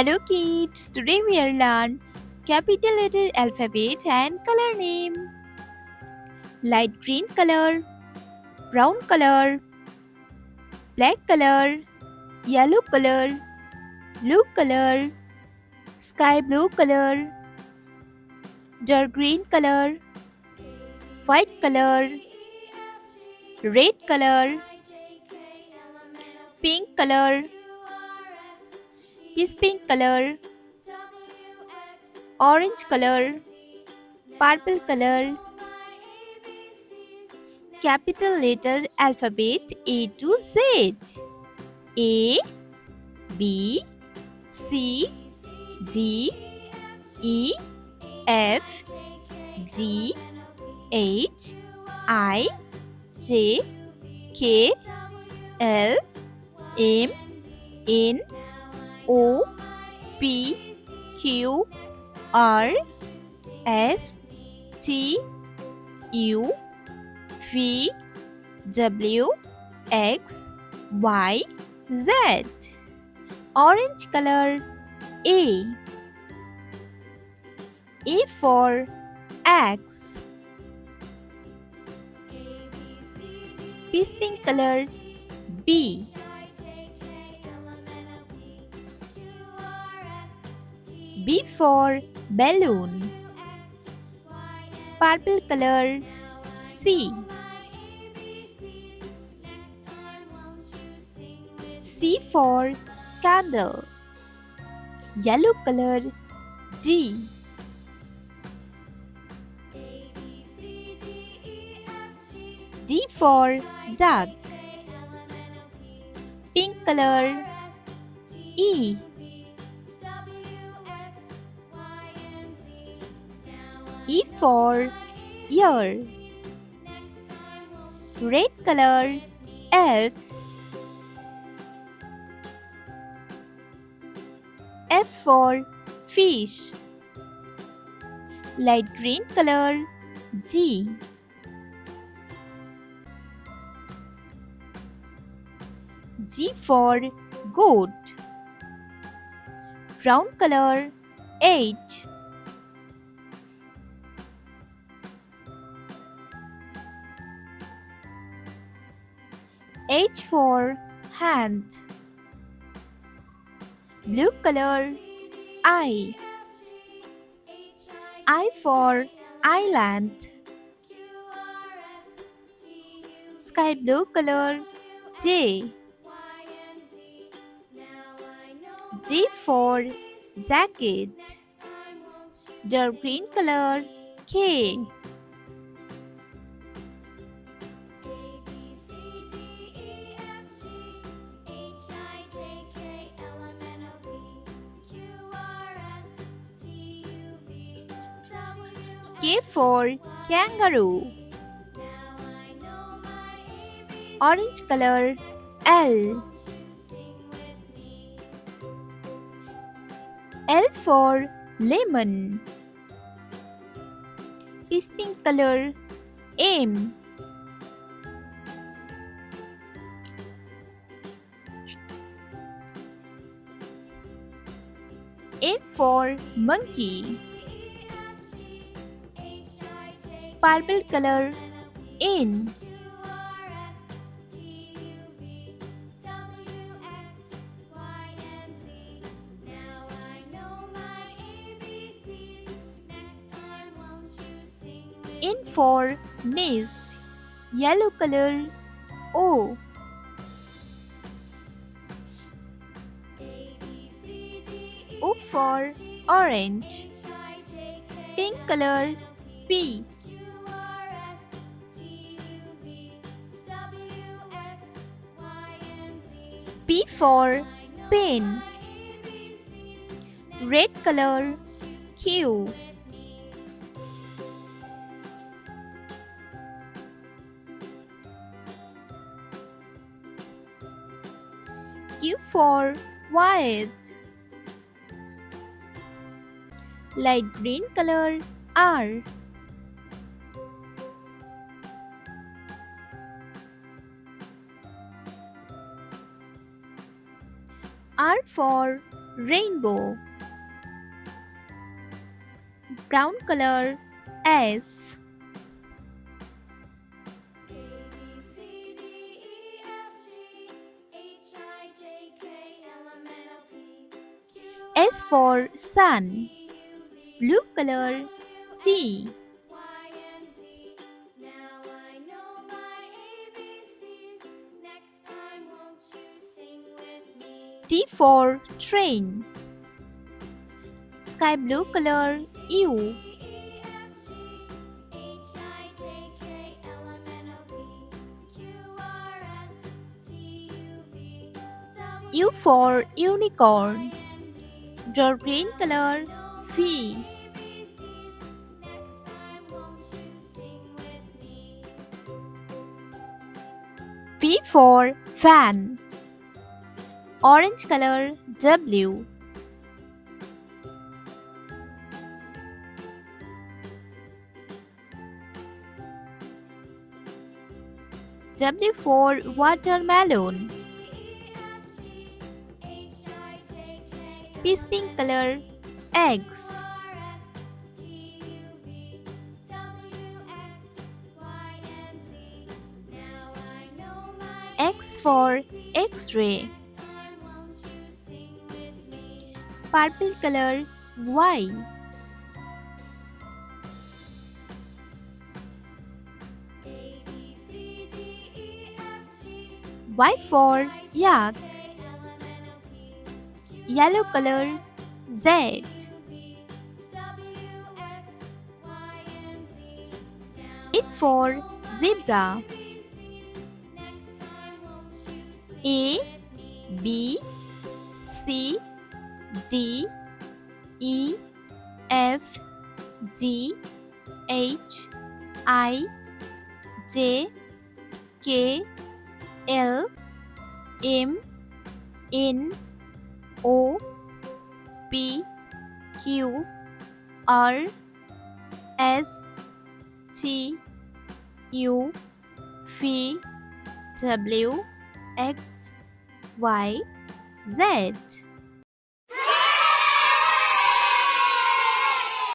Hello kids, today we are learn capital letter alphabet and color name. Light green color, brown color, black color, yellow color, blue color, sky blue color, dark green color, white color, red color, pink color, peach pink color, orange color, purple color. Capital letter alphabet A to Z. A, B, C, D, E, F, G, H, I, J, K, L, M, N, O, P, Q, R, S, T, U, V, W, X, Y, Z. Orange color A. A for X. Peach pink color B. B for balloon. Purple color C. C for candle. Yellow color D. D for duck. Pink color E. E for ear. Red color F. F for fish. Light green color G. G for goat. Brown color H. H for hand. Blue color I. I for island. Sky blue color J. J for jacket. Dark green color K. K for kangaroo. Orange color L. L for lemon. Peach pink color M. M for monkey. Purple color N. N for nest. Yellow color O. O for orange. Pink color P. P for pen. Red color Q. Q for white. Light green color R. R for rainbow. Brown color S. S for sun. Blue color T. T for train. Sky blue color U. U for unicorn. Dark green color V. P for fan. Orange color W. W for watermelon. Peace pink color X. X for X-ray. Purple color Y. Y for yak. Yellow color Z. It for zebra. A, B, C, D, E, F, G, H, I, J, K, L, M, N, O, P, Q, R, S, T, U, V, W, X, Y, Z.